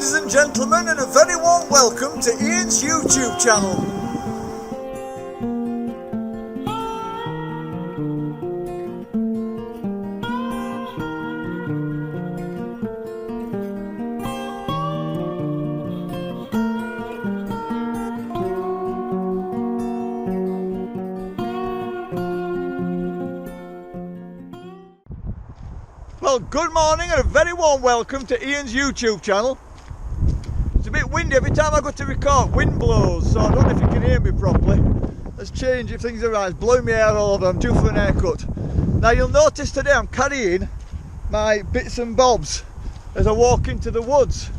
Ladies and gentlemen, and a very warm welcome to Ian's YouTube channel. Well, good morning and a very warm welcome to Ian's YouTube channel. It's a bit windy every time I go to record, wind blows, so I don't know if you can hear me properly. Let's change if things are right. It's blowing my hair all over, I'm due for an haircut. Now you'll notice today I'm carrying my bits and bobs as I walk into the woods.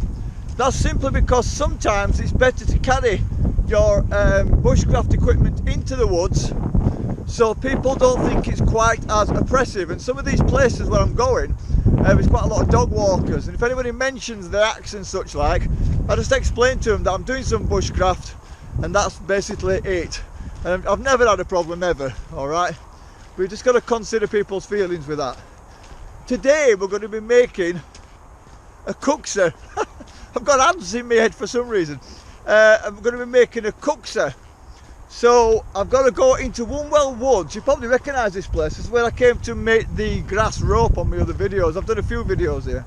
That's simply because sometimes it's better to carry your bushcraft equipment into the woods so people don't think it's quite as oppressive. And some of these places where I'm going, there's quite a lot of dog walkers, and if anybody mentions the axe and such like, I just explain to them that I'm doing some bushcraft and that's basically it. And I've never had a problem ever, alright? We've just got to consider people's feelings with that. Today we're going to be making a KUKSA. I've got ants in my head for some reason. I'm going to be making a KUKSA. So I've got to go into Woonwell Woods. You probably recognise this place. This is where I came to make the grass rope on my other videos. I've done a few videos here.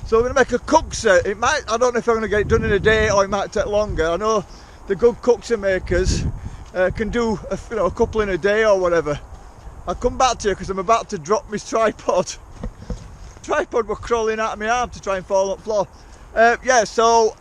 So we're going to make a KUKSA. It might, I don't know if I'm going to get it done in a day or it might take longer. I know the good KUKSA makers can do a couple in a day or whatever. I'll come back to you because I'm about to drop my tripod. Tripod was crawling out of my arm to try and fall on the floor. Yeah, so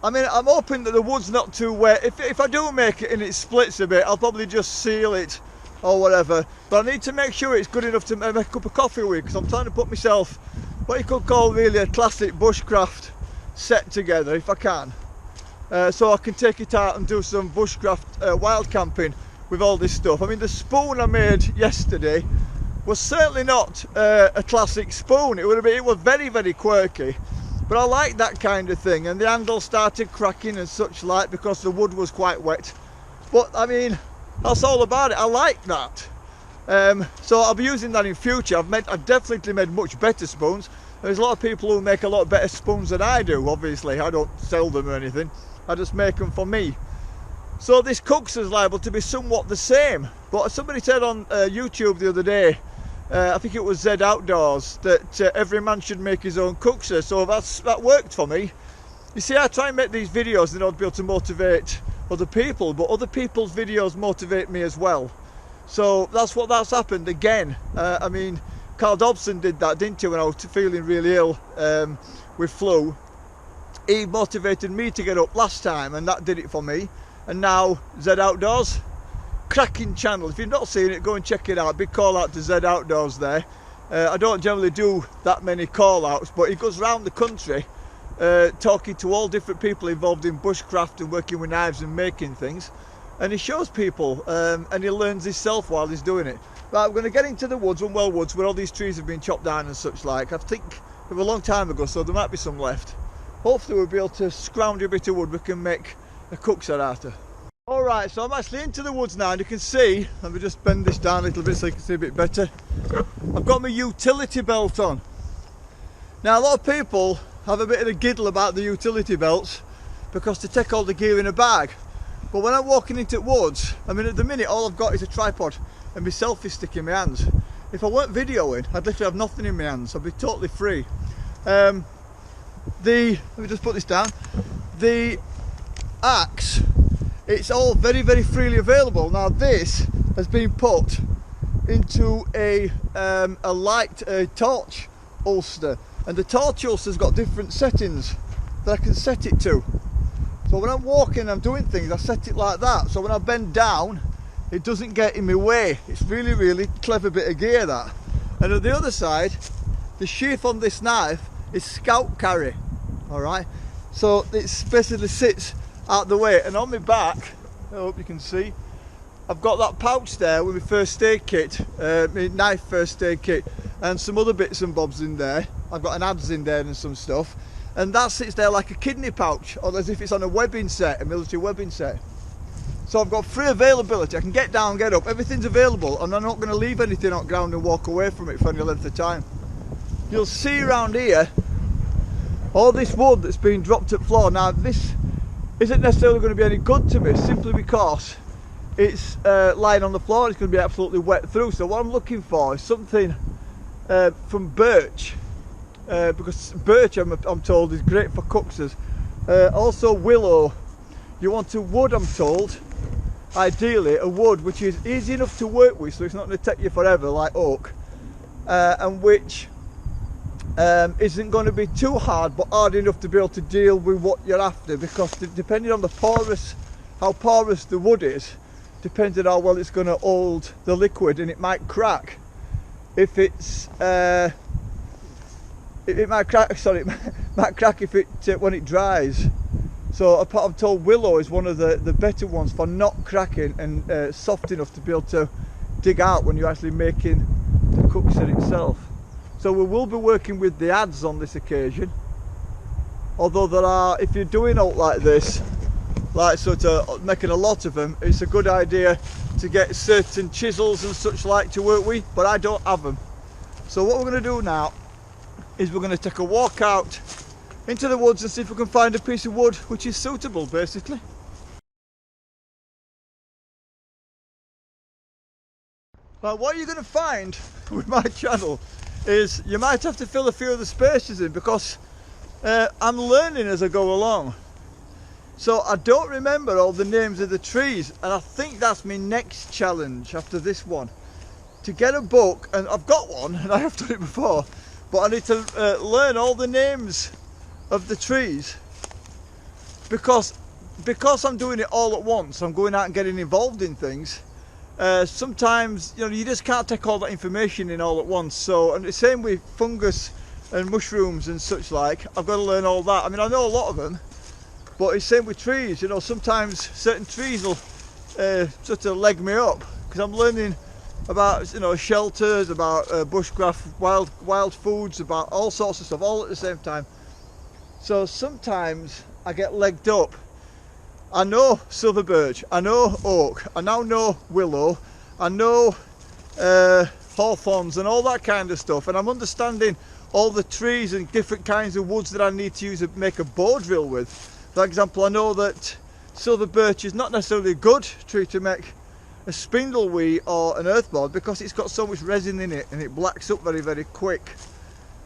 I mean, I'm hoping that the wood's not too wet. If I do make it and it splits a bit, I'll probably just seal it or whatever. But I need to make sure it's good enough to make a cup of coffee with, because I'm trying to put myself what you could call really a classic bushcraft set together, if I can. So I can take it out and do some bushcraft wild camping with all this stuff. I mean, the spoon I made yesterday was certainly not a classic spoon. It was very, very quirky. But I like that kind of thing, and the handle started cracking and such like because the wood was quite wet. But I mean, that's all about it. I like that. So I'll be using that in future. I've definitely made much better spoons. There's a lot of people who make a lot better spoons than I do, obviously. I don't sell them or anything. I just make them for me. So this KUKSA is liable to be somewhat the same. But somebody said on YouTube the other day, I think it was Z Outdoors, that every man should make his own KUKSA. So that worked for me. You see, I try and make these videos in order to be able to motivate other people, but other people's videos motivate me as well. So that's happened again. I mean, Carl Dobson did that, didn't he, when I was feeling really ill with flu. He motivated me to get up last time, and that did it for me. And now Z Outdoors, cracking channel. If you've not seen it, go and check it out. Big call out to Z Outdoors there. I don't generally do that many call outs, but he goes around the country talking to all different people involved in bushcraft and working with knives and making things, and he shows people and he learns himself while he's doing it. Right, we're going to get into the woods, Woonwell Woods, where all these trees have been chopped down and such like. I think it was a long time ago, so there might be some left. Hopefully we'll be able to scrounge a bit of wood we can make a KUKSA out of. Alright, so I'm actually into the woods now, and you can see, let me just bend this down a little bit so you can see a bit better. I've got my utility belt on. Now a lot of people have a bit of a giddle about the utility belts because they take all the gear in a bag. But when I'm walking into woods, I mean at the minute all I've got is a tripod and my selfie stick in my hands. If I weren't videoing, I'd literally have nothing in my hands, I'd be totally free. Let me just put this down. The axe, it's all very, very freely available. Now this has been put into a light torch holster, and the torch holster's got different settings that I can set it to. So when I'm walking, I'm doing things, I set it like that, so when I bend down it doesn't get in my way. It's really, really clever bit of gear, that. And on the other side, the sheath on this knife is scout carry, alright, so it basically sits out the way. And on my back, I hope you can see, I've got that pouch there with my first aid kit, my knife first aid kit, and some other bits and bobs in there. I've got an adze in there and some stuff, and that sits there like a kidney pouch, or as if it's on a webbing set, a military webbing set. So I've got free availability. I can get down, get up, everything's available, and I'm not going to leave anything on ground and walk away from it for any length of time. You'll see around here all this wood that's been dropped at floor. Now this isn't necessarily going to be any good to me, simply because it's lying on the floor. It's going to be absolutely wet through. So what I'm looking for is something from birch, because birch, I'm told, is great for KUKSAs. Also willow. You want a wood, I'm told, ideally a wood which is easy enough to work with, so it's not going to take you forever like oak, and which isn't going to be too hard, but hard enough to be able to deal with what you're after, because depending on how porous the wood is, depends on how well it's going to hold the liquid, and it might crack if it's it might crack. Sorry, it might crack if when it dries. So I'm told willow is one of the better ones for not cracking, and soft enough to be able to dig out when you're actually making the KUKSA itself. So we will be working with the adze on this occasion. Although there are, if you're doing out like this, like sort of making a lot of them, it's a good idea to get certain chisels and such like to work with, but I don't have them. So what we're going to do now is we're going to take a walk out into the woods and see if we can find a piece of wood which is suitable, basically. Well, what you're going to find with my channel is you might have to fill a few of the spaces in, because I'm learning as I go along. So I don't remember all the names of the trees, and I think that's my next challenge after this one. To get a book, and I've got one and I have done it before, but I need to learn all the names of the trees, because I'm doing it all at once. I'm going out and getting involved in things. Sometimes, you know, you just can't take all that information in all at once. So, and the same with fungus and mushrooms and such like, I've got to learn all that. I mean, I know a lot of them, but it's same with trees. You know, sometimes certain trees will sort of leg me up, because I'm learning about, you know, shelters, about bushcraft, wild foods, about all sorts of stuff all at the same time. So sometimes I get legged up. I know silver birch, I know oak, I now know willow, I know hawthorns and all that kind of stuff, and I'm understanding all the trees and different kinds of woods that I need to use to make a bow drill with. For example, I know that silver birch is not necessarily a good tree to make a spindle with or an earthboard, because it's got so much resin in it and it blacks up very, very quick.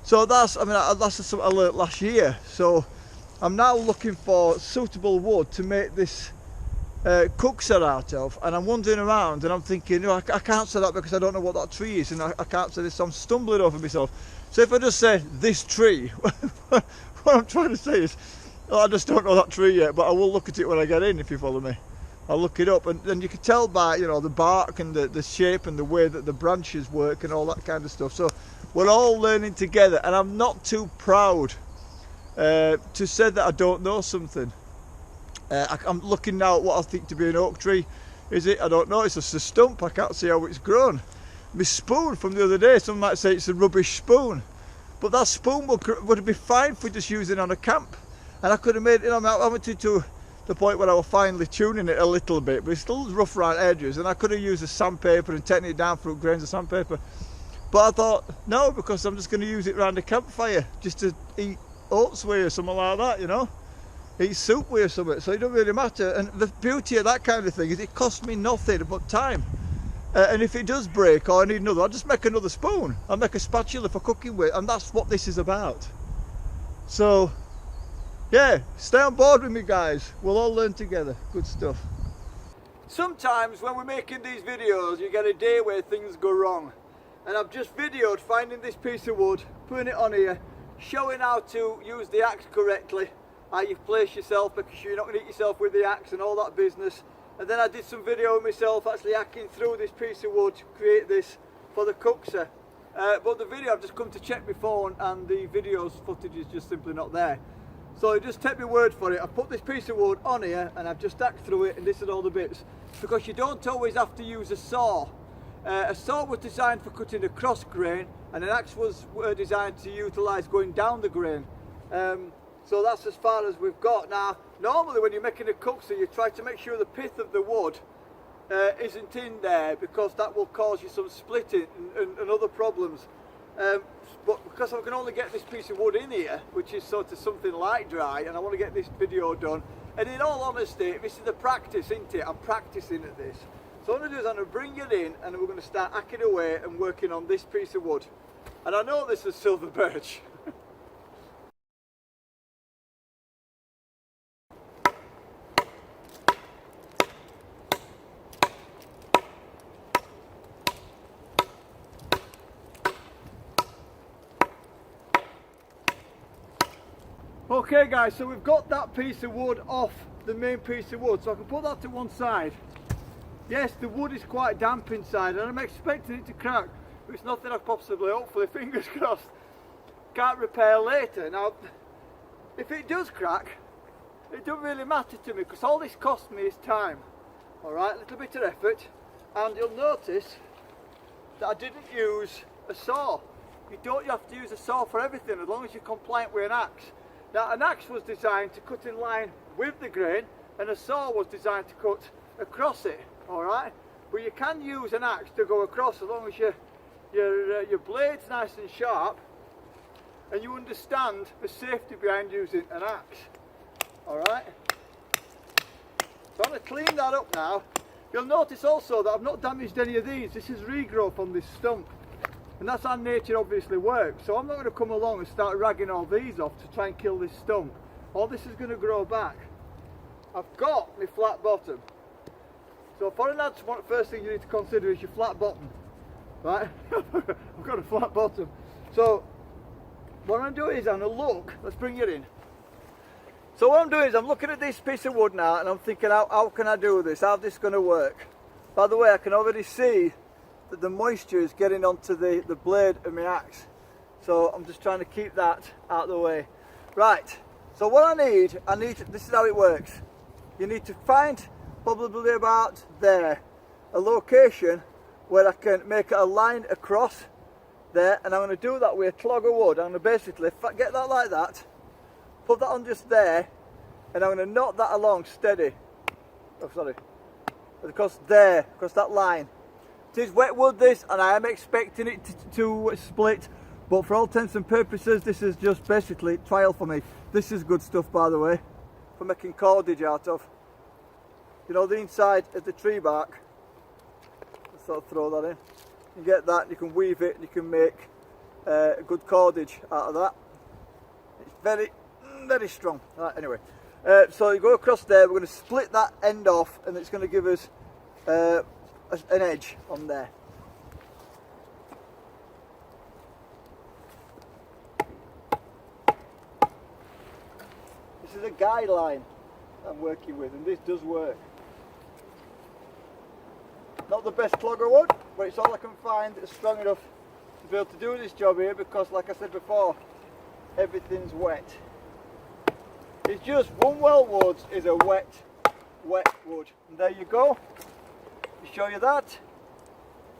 So that's something I learnt last year. So I'm now looking for suitable wood to make this KUKSA out of, and I'm wandering around and I'm thinking, I can't say that because I don't know what that tree is, and I can't say this, so I'm stumbling over myself. So if I just say this tree, what I'm trying to say is, I just don't know that tree yet, but I will look at it when I get in, if you follow me. I'll look it up, and you can tell by, you know, the bark and the shape and the way that the branches work and all that kind of stuff. So we're all learning together, and I'm not too proud to say that I don't know something. I'm looking now at what I think to be an oak tree. Is it? I don't know. It's just a stump. I can't see how it's grown. My spoon from the other day, some might say it's a rubbish spoon, but that spoon would be fine for just using on a camp. And I could have made, you know, I went to the point where I was finally tuning it a little bit, but it's still rough around edges, and I could have used a sandpaper and taken it down through grains of sandpaper. But I thought, no, because I'm just going to use it around a campfire, just to eat oats with or something like that, you know, eat soup with or something, so it doesn't really matter. And the beauty of that kind of thing is it costs me nothing but time. And if it does break or I need another, I'll just make another spoon. I'll make a spatula for cooking with, and that's what this is about. So yeah, stay on board with me, guys. We'll all learn together. Good stuff. Sometimes when we're making these videos, you get a day where things go wrong. And I've just videoed finding this piece of wood, putting it on here, showing how to use the axe correctly, how you place yourself, because you're not going to hit yourself with the axe and all that business. And then I did some video of myself actually hacking through this piece of wood to create this for the KUKSA. But the video, I've just come to check my phone, and the video's footage is just simply not there. So just take my word for it. I've put this piece of wood on here and I've just hacked through it, and this is all the bits, because you don't always have to use a saw. A saw was designed for cutting across grain, and an axe was designed to utilise going down the grain. So that's as far as we've got. Now, normally when you're making a KUKSA, you try to make sure the pith of the wood isn't in there, because that will cause you some splitting and other problems. but because I can only get this piece of wood in here, which is sort of something light dry, and I want to get this video done, and in all honesty, this is the practice, isn't it? I'm practicing at this. So what I'm going to do is I'm going to bring it in, and we're going to start hacking away and working on this piece of wood. And I know this is silver birch. Okay guys, so we've got that piece of wood off the main piece of wood, so I can put that to one side. Yes, the wood is quite damp inside and I'm expecting it to crack, but it's nothing I possibly, hopefully, fingers crossed, can't repair later. Now, if it does crack, it doesn't really matter to me because all this cost me is time. Alright, a little bit of effort, and you'll notice that I didn't use a saw. You don't have to use a saw for everything as long as you're compliant with an axe. Now, an axe was designed to cut in line with the grain, and a saw was designed to cut across it. All right, but you can use an axe to go across as long as your blade's nice and sharp, and you understand the safety behind using an axe. All right. So I'm going to clean that up now. You'll notice also that I've not damaged any of these. This is regrowth on this stump. And that's how nature obviously works. So I'm not going to come along and start ragging all these off to try and kill this stump. All this is going to grow back. I've got my flat bottom. So for an adze, the first thing you need to consider is your flat bottom. Right? I've got a flat bottom. So what I'm doing is I'm going to look, let's bring it in. So what I'm doing is I'm looking at this piece of wood now and I'm thinking, how can I do this? How's this going to work? By the way, I can already see that the moisture is getting onto the blade of my axe, so I'm just trying to keep that out of the way. Right, so what I need, this is how it works. You need to find probably about there a location where I can make a line across there, and I'm going to do that with a clog of wood. I'm going to basically get that like that, put that on just there, and I'm going to knot that along steady. Oh sorry, across there, across that line. It is wet wood this, and I am expecting it to split, but for all intents and purposes this is just basically trial for me. This is good stuff, by the way, for making cordage out of. You know, the inside of the tree bark. Let's sort of throw that in. You get that, you can weave it, and you can make a good cordage out of that. It's very, very strong. Right, anyway, so you go across there, we're going to split that end off, and it's going to give us an edge on there. This is a guideline I'm working with, and this does work. Not the best clog of wood, but it's all I can find that's strong enough to be able to do this job here, because like I said before, everything's wet. It's just one well wood is a wet wood. And there you go. Show you that.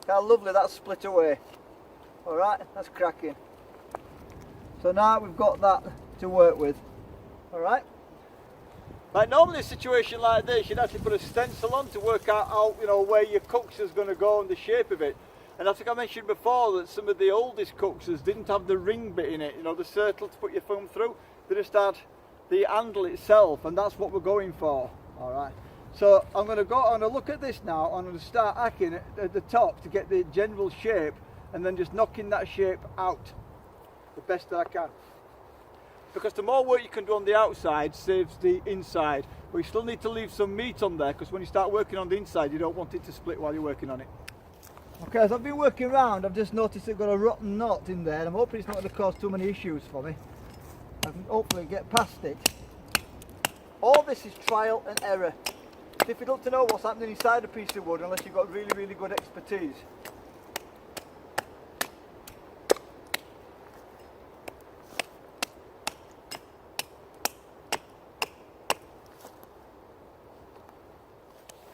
How lovely that's split away. Alright, that's cracking. So now we've got that to work with. Alright. Like normally in a situation like this, you'd actually put a stencil on to work out you know, where your KUKSA is going to go and the shape of it. And I think I mentioned before that some of the oldest KUKSAs didn't have the ring bit in it, you know, the circle to put your thumb through. They just had the handle itself, and that's what we're going for. Alright. So I'm going to look at this now. I'm going to start hacking at the top to get the general shape, and then just knocking that shape out the best that I can. Because the more work you can do on the outside saves the inside, but you still need to leave some meat on there, because when you start working on the inside you don't want it to split while you're working on it. Okay, as I've been working around, I've just noticed I've got a rotten knot in there, and I'm hoping it's not going to cause too many issues for me. I can hopefully get past it. All this is trial and error. It's difficult to know what's happening inside a piece of wood unless you've got really, really good expertise.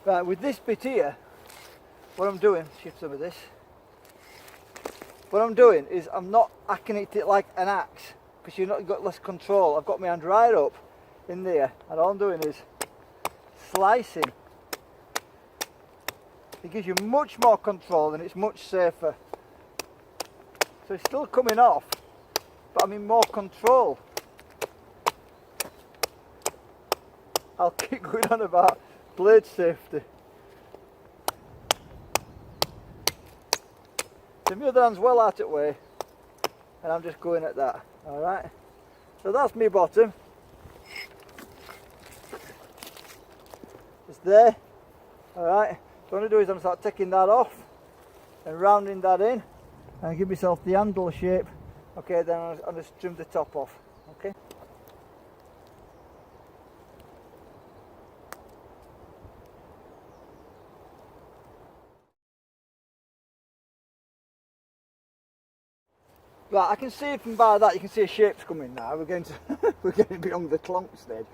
Right, with this bit here, what I'm doing, shift some of this. What I'm doing is I'm not hacking it like an axe, because you've got less control. I've got my hand right up in there, and all I'm doing is slicing. It gives you much more control and it's much safer. So it's still coming off, but I'm in more control. I'll keep going on about blade safety. So my other hand's well out of the way, and I'm just going at that. Alright, so that's my bottom. It's there. Alright, so what I'm going to do is I'm start taking that off and rounding that in and give myself the handle shape. Okay, then I'll just trim the top off. Okay. Right, I can see from by that, you can see a shape's coming now. We're getting beyond the clonk stage.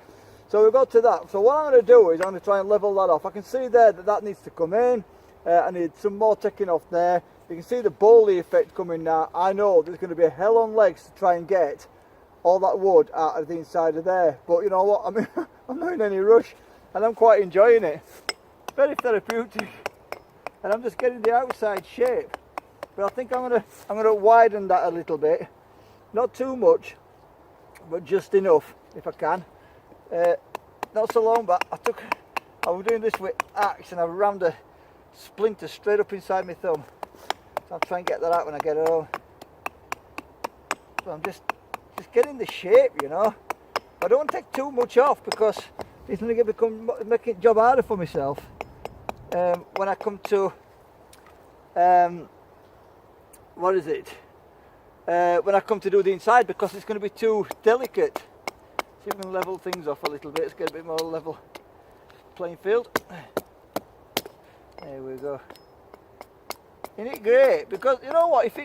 So we've got to that. So what I'm going to do is I'm going to try and level that off. I can see there that that needs to come in. I need some more taking off there. You can see the bowley effect coming now. I know there's going to be a hell on legs to try and get all that wood out of the inside of there. But you know what? I mean, I'm not in any rush, and I'm quite enjoying it. Very therapeutic, and I'm just getting the outside shape. But I think I'm gonna widen that a little bit, not too much, but just enough if I can. Not so long, but I was doing this with axe and I rammed a splinter straight up inside my thumb. So I'll try and get that out when I get home. So I'm just getting the shape, you know. I don't want to take too much off because it's going to making job harder for myself when I come to what is it? When I come to do the inside, because it's going to be too delicate. See if we can level things off a little bit. Let's get a bit more level playing field. There we go. Isn't it great? Because you know what? If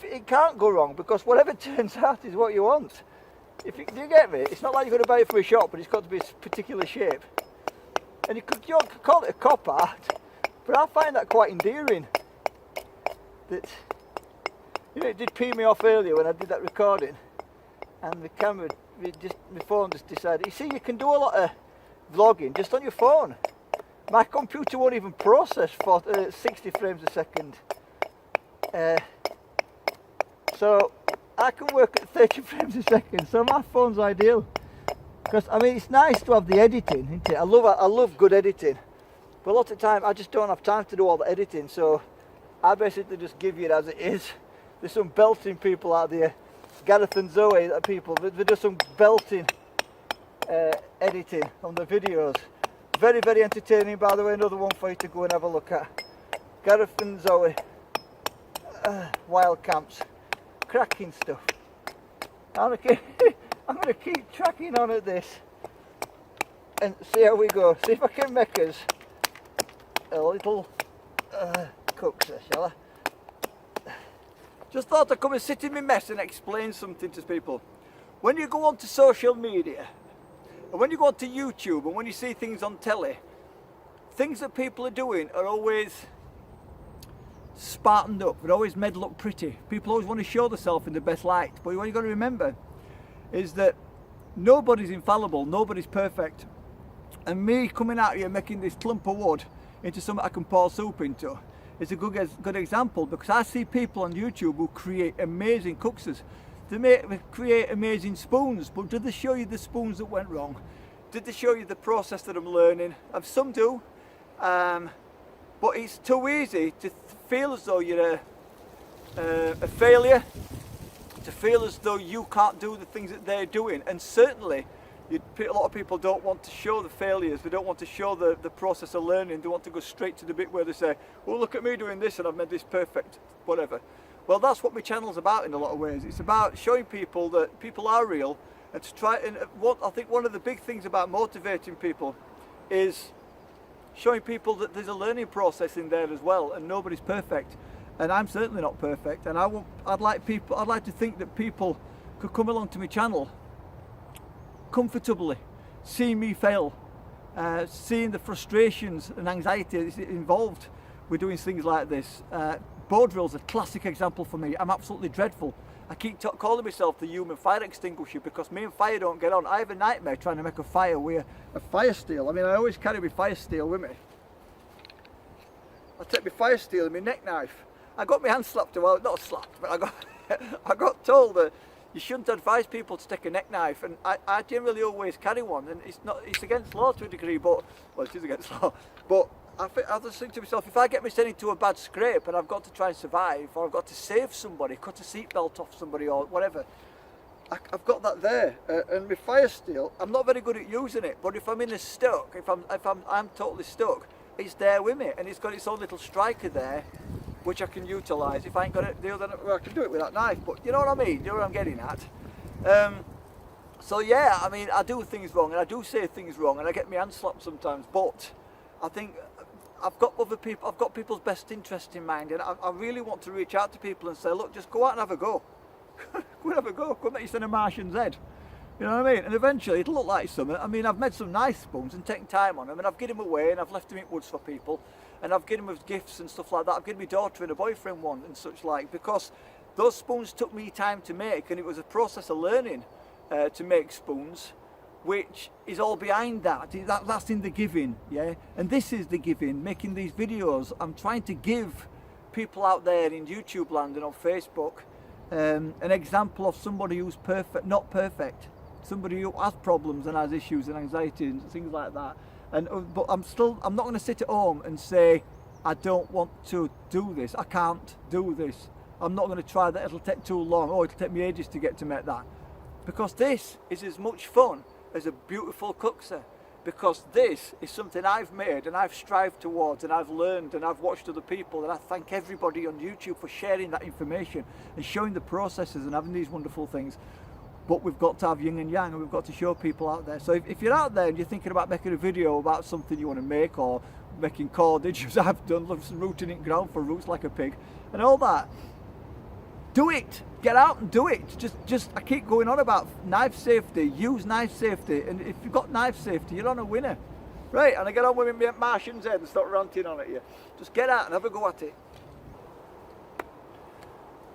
it can't go wrong, because whatever turns out is what you want. Do you get me? It's not like you're going to buy it from a shop, but it's got to be a particular shape. And you could call it a cop art, but I find that quite endearing. That, you know, it did pee me off earlier when I did that recording, and the camera, my phone just decided. You see, you can do a lot of vlogging just on your phone. My computer won't even process for 60 frames a second, so I can work at 30 frames a second. So my phone's ideal, because I mean it's nice to have the editing, isn't it? I love good editing, but a lot of the time I just don't have time to do all the editing. So I basically just give you it as it is. There's some belting people out there, Gareth and Zoe, people, they do some belting editing on the videos. Very, very entertaining, by the way, another one for you to go and have a look at. Gareth and Zoe, wild camps, cracking stuff. I'm going to keep tracking on at this and see how we go. See if I can make us a little KUKSA, shall I? Just thought I'd come and sit in my mess and explain something to people. When you go onto social media, and when you go onto YouTube, and when you see things on telly, things that people are doing are always spartaned up. They're always made look pretty. People always want to show themselves in the best light. But what you've got to remember is that nobody's infallible, nobody's perfect. And me coming out here making this clump of wood into something I can pour soup into is a good example, because I see people on YouTube who create amazing KUKSAs. They create amazing spoons, but did they show you the spoons that went wrong? Did they show you the process that I'm learning? And some do, but it's too easy to feel as though you're a failure, to feel as though you can't do the things that they're doing. And certainly a lot of people don't want to show the failures, they don't want to show the process of learning. They want to go straight to the bit where they say, well, look at me doing this and I've made this perfect, whatever. Well, that's what my channel's about in a lot of ways. It's about showing people that people are real, and to try, and I think one of the big things about motivating people is showing people that there's a learning process in there as well, and nobody's perfect. And I'm certainly not perfect, and I'd like to think that people could come along to my channel comfortably, seeing me fail, seeing the frustrations and anxiety that's involved with doing things like this. Bow drill's a classic example for me. I'm absolutely dreadful. I keep calling myself the human fire extinguisher, because me and fire don't get on. I have a nightmare trying to make a fire with a fire steel. I mean, I always carry my fire steel with me. I take my fire steel and my neck knife, I got my hand slapped, well, not slapped, but I got told that you shouldn't advise people to take a neck knife, and I generally always carry one, and it's against law to a degree, but, well, it is against law, but I just think to myself, if I get myself into a bad scrape and I've got to try and survive, or I've got to save somebody, cut a seatbelt off somebody or whatever, I've got that there, and my fire steel, I'm not very good at using it, but if I'm in a stuck, if I'm totally stuck, it's there with me, and it's got its own little striker there, which I can utilise. If I ain't got it, well, I can do it with that knife, but you know what I mean, you know what I'm getting at. So yeah, I mean, I do things wrong, and I do say things wrong, and I get my hand slapped sometimes, but I think I've got other people, I've got people's best interest in mind, and I really want to reach out to people and say, look, just go out and have a go. Go and have a go and make yourself a Martian's head. You know what I mean? And eventually it'll look like something. I mean, I've made some nice spoons and taken time on them, and I've given them away, and I've left them in woods for people, and I've given them as gifts and stuff like that. I've given my daughter and a boyfriend one and such like, because those spoons took me time to make, and it was a process of learning to make spoons, which is all behind that. That's in the giving, yeah? And this is the giving, making these videos. I'm trying to give people out there in YouTube land and on Facebook an example of somebody who's perfect, not perfect, somebody who has problems and has issues and anxiety and things like that. But I'm not going to sit at home and say, I don't want to do this, I can't do this, I'm not going to try that, it'll take too long, oh, it'll take me ages to get to make that. Because this is as much fun as a beautiful KUKSA, because this is something I've made and I've strived towards, and I've learned, and I've watched other people, and I thank everybody on YouTube for sharing that information and showing the processes and having these wonderful things. But we've got to have yin and yang, and we've got to show people out there. So if you're out there and you're thinking about making a video about something you want to make, or making cordage, as I've done, rooting it ground for roots like a pig and all that, do it. Get out and do it. Just I keep going on about knife safety. Use knife safety, and if you've got knife safety, you're on a winner. Right, and I get on with my Martian's head and start ranting on it here. Just get out and have a go at it.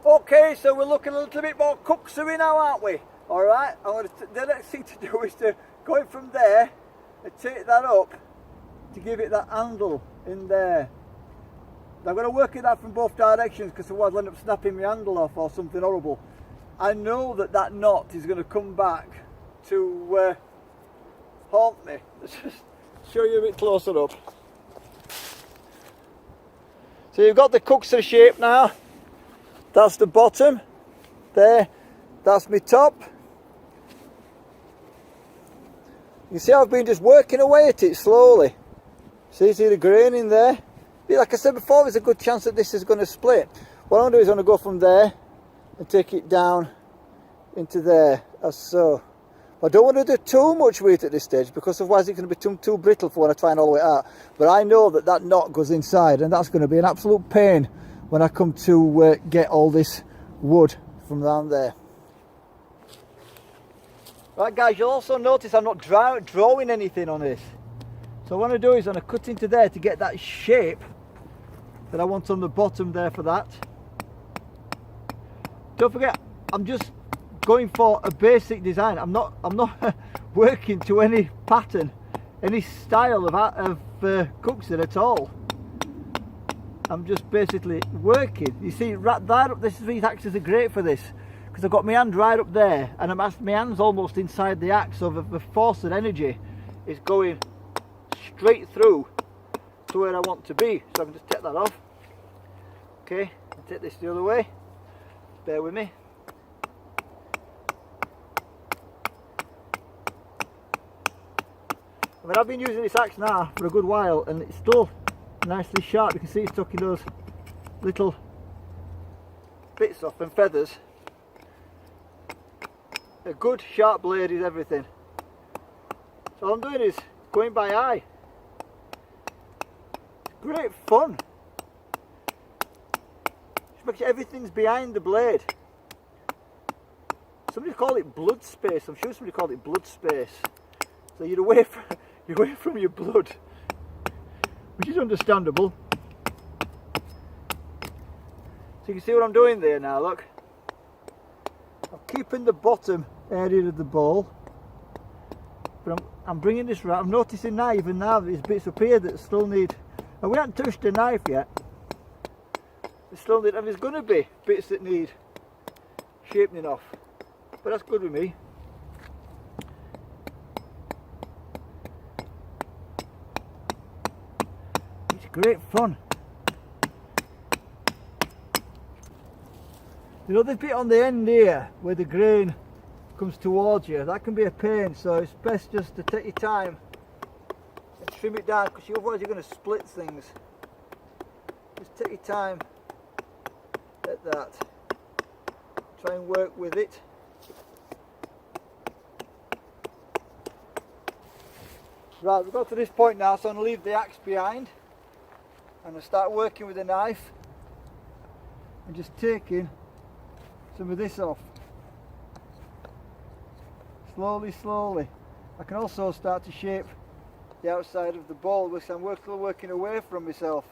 Okay, so we're looking a little bit more KUKSA now, aren't we? Alright, the next thing to do is to go in from there and take that up to give it that handle in there. I'm going to work at that from both directions, because otherwise I'll end up snapping my handle off or something horrible. I know that knot is going to come back to haunt me. Let's just show you a bit closer up. So you've got the KUKSA shape now. That's the bottom. There. That's my top. You see, I've been just working away at it slowly. See the grain in there? Like I said before, there's a good chance that this is going to split. What I'm going to do is I'm going to go from there and take it down into there, as so. I don't want to do too much with it at this stage, because otherwise it's going to be too brittle for when I try and all the way out. But I know that knot goes inside, and that's going to be an absolute pain when I come to get all this wood from down there. Right guys, you'll also notice I'm not drawing anything on this. So what I do is I'm going to cut into there to get that shape that I want on the bottom there for that. Don't forget, I'm just going for a basic design. I'm not working to any pattern, any style of KUKSA at all. I'm just basically working. You see, right there, these axes are great for this, because I've got my hand right up there, and my hand's almost inside the axe, so the force and energy is going straight through to where I want to be. So I can just take that off. Okay, I'll take this the other way. Bear with me. I mean, I've been using this axe now for a good while, and it's still nicely sharp. You can see it's tucking those little bits off and feathers. A good sharp blade is everything. So all I'm doing is going by eye. Great fun. Just make sure everything's behind the blade. Somebody called it blood space. I'm sure somebody called it blood space. So you're away from your blood, which is understandable. So you can see what I'm doing there now. Look, I'm keeping the bottom area of the bowl, but I'm bringing this right. I'm noticing now, even now, there's bits up here that still need, and we haven't touched the knife yet. and there's going to be bits that need shaping off, but that's good with me. It's great fun. You know, this bit on the end here where the grain comes towards you, that can be a pain, so it's best just to take your time and trim it down, because otherwise you're going to split things. Just take your time at that. Try and work with it. Right, we've got to this point now, so I'm going to leave the axe behind and I'll start working with the knife and just taking some of this off. Slowly, slowly. I can also start to shape the outside of the bowl, which I'm still working away from myself.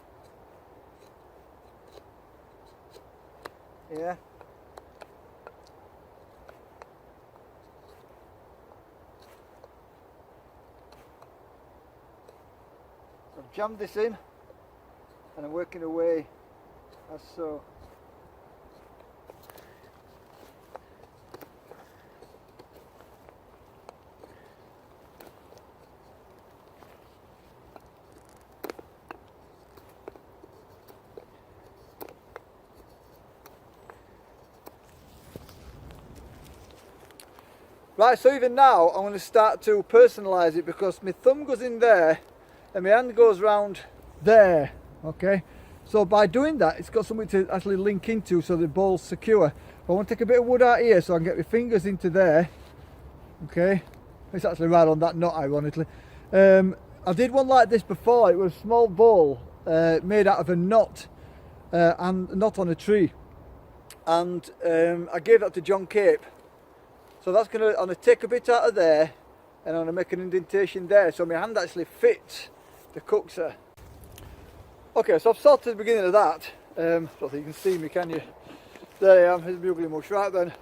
Yeah. So I've jammed this in and I'm working away as so. Right, so even now I'm going to start to personalise it, because my thumb goes in there and my hand goes round there, okay? So by doing that, it's got something to actually link into so the bowl's secure. But I want to take a bit of wood out here so I can get my fingers into there, okay? It's actually right on that knot, ironically. I did one like this before. It was a small bowl made out of a knot, and a knot on a tree. And I gave that to John Cape. So that's I'm gonna take a bit out of there and I'm gonna make an indentation there so my hand actually fits the KUKSA. Okay, so I've sorted the beginning of that. I don't think you can see me, can you? There I am, here's my ugly mush. Right then.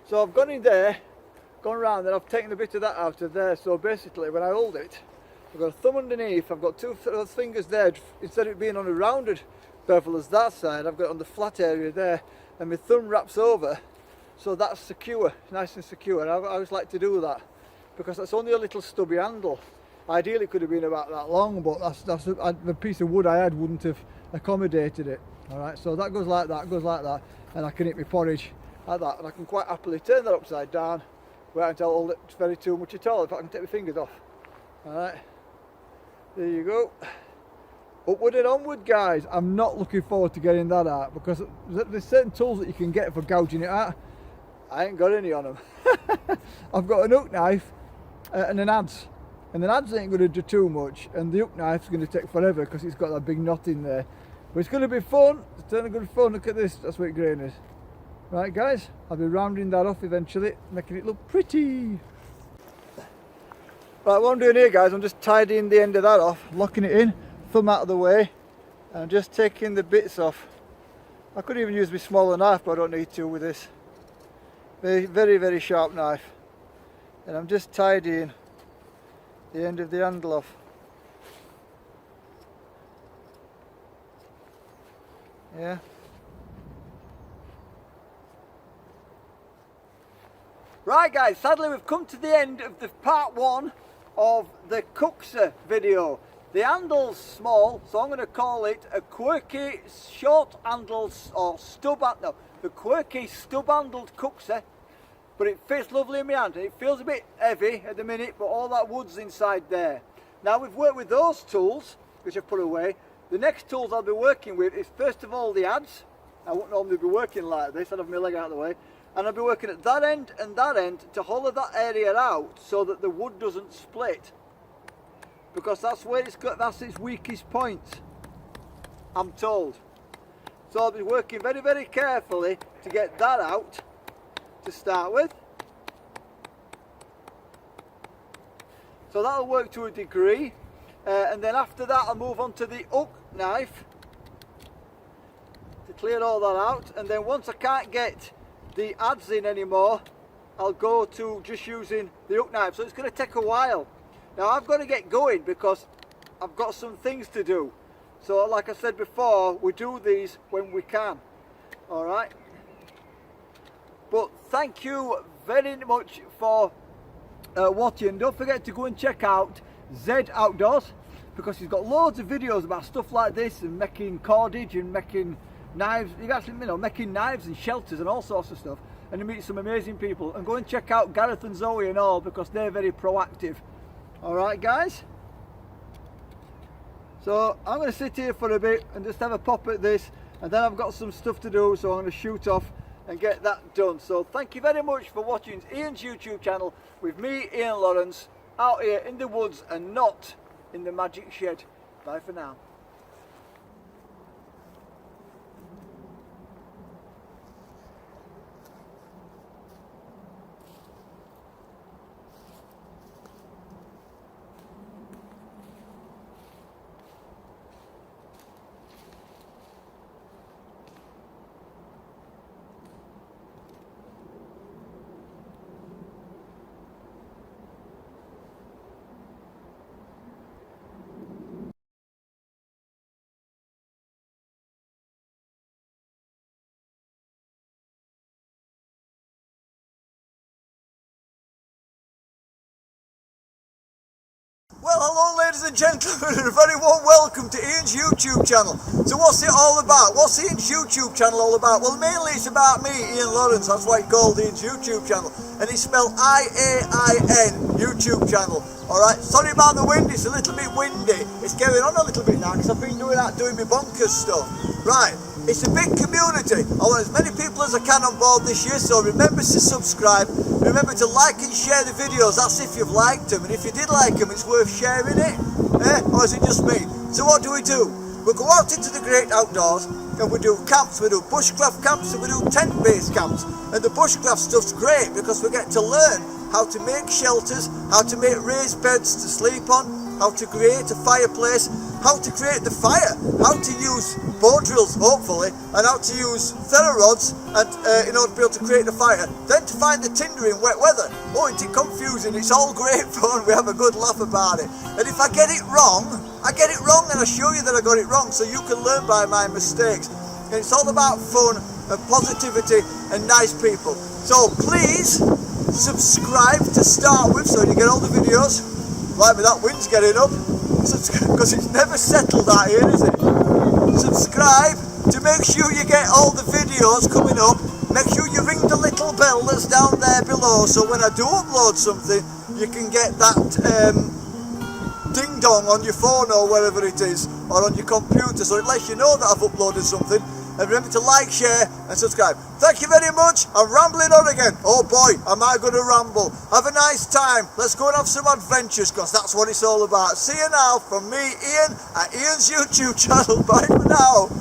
So I've gone in there, gone around, and I've taken a bit of that out of there. So basically when I hold it, I've got a thumb underneath, I've got two fingers there. Instead of it being on a rounded bevel as that side, I've got it on the flat area there, and my thumb wraps over. So that's secure, nice and secure. And I always like to do that because that's only a little stubby handle. Ideally it could have been about that long, but the piece of wood I had wouldn't have accommodated it. Alright, so that goes like that, and I can eat my porridge like that. And I can quite happily turn that upside down, wait until it's very too much at all, if I can take my fingers off. Alright, there you go. Upward and onward, guys. I'm not looking forward to getting that out, because there's certain tools that you can get for gouging it out. I ain't got any on them. I've got an hook knife and an adze, and an adze ain't going to do too much, and the hook knife's going to take forever because it's got that big knot in there. But it's going to be fun. It's turning good fun. Look at this. That's what grain is. Right, guys. I'll be rounding that off eventually, making it look pretty. Right, what I'm doing here, guys, I'm just tidying the end of that off, locking it in, thumb out of the way, and I'm just taking the bits off. I could even use my smaller knife, but I don't need to with this. Very, very, very sharp knife. And I'm just tidying the end of the handle off. Yeah. Right, guys, sadly we've come to the end of the part one of the KUKSA video. The handle's small, so I'm going to call it a quirky short handle, or stub handle. The quirky stub-handled KUKSA, but it fits lovely in my hand. It feels a bit heavy at the minute, but all that wood's inside there. Now we've worked with those tools, which I've put away. The next tools I'll be working with is first of all the adze. I wouldn't normally be working like this, I'd have my leg out of the way. And I'll be working at that end and that end to hollow that area out so that the wood doesn't split. Because that's where that's its weakest point, I'm told. So I'll be working very, very carefully to get that out to start with. So that'll work to a degree. And then after that I'll move on to the hook knife to clear all that out. And then once I can't get the adze in anymore, I'll go to just using the hook knife. So it's going to take a while. Now I've got to get going because I've got some things to do. So like I said before, we do these when we can. Alright. But thank you very much for watching. Don't forget to go and check out Zed Outdoors, because he's got loads of videos about stuff like this and making cordage and making knives. You actually, making knives and shelters and all sorts of stuff. And you meet some amazing people. And go and check out Gareth and Zoe and all, because they're very proactive. Alright guys? So I'm going to sit here for a bit and just have a pop at this, and then I've got some stuff to do, so I'm going to shoot off and get that done. So thank you very much for watching Ian's YouTube channel with me, Ian Lawrence, out here in the woods and not in the magic shed. Bye for now. Well, hello ladies and gentlemen, and a very warm welcome to Ian's YouTube channel. So what's it all about? What's Ian's YouTube channel all about? Well, mainly it's about me, Ian Lawrence. That's why it's called Ian's YouTube channel. And it's spelled I-A-I-N, YouTube channel. Alright, sorry about the wind, it's a little bit windy. It's going on a little bit now because I've been doing my bonkers stuff. Right, it's a big community. I want as many people as I can on board this year, so remember to subscribe. Remember to like and share the videos, that's if you've liked them. And if you did like them, it's worth sharing it. Or is it just me? So what do? We go out into the great outdoors and we do camps. We do bushcraft camps and we do tent-based camps. And the bushcraft stuff's great because we get to learn how to make shelters, how to make raised beds to sleep on, how to create a fireplace, how to create the fire, how to use bow drills, hopefully, and how to use ferro rods and, in order to be able to create the fire. Then to find the tinder in wet weather. Oh, it's confusing, it's all great fun, we have a good laugh about it. And if I get it wrong and I show you that I got it wrong so you can learn by my mistakes. And it's all about fun and positivity and nice people. So please subscribe to start with so you get all the videos. Like me, that wind's getting up because it's never settled out here, is it? Subscribe to make sure you get all the videos coming up. Make sure you ring the little bell that's down there below so when I do upload something you can get that ding dong on your phone or wherever it is, or on your computer, so it lets you know that I've uploaded something. And remember to like, share and subscribe. Thank you very much. I'm rambling on again. Oh boy, am I going to ramble. Have a nice time. Let's go and have some adventures because that's what it's all about. See you now from me, Ian, at Ian's YouTube channel. Bye for now.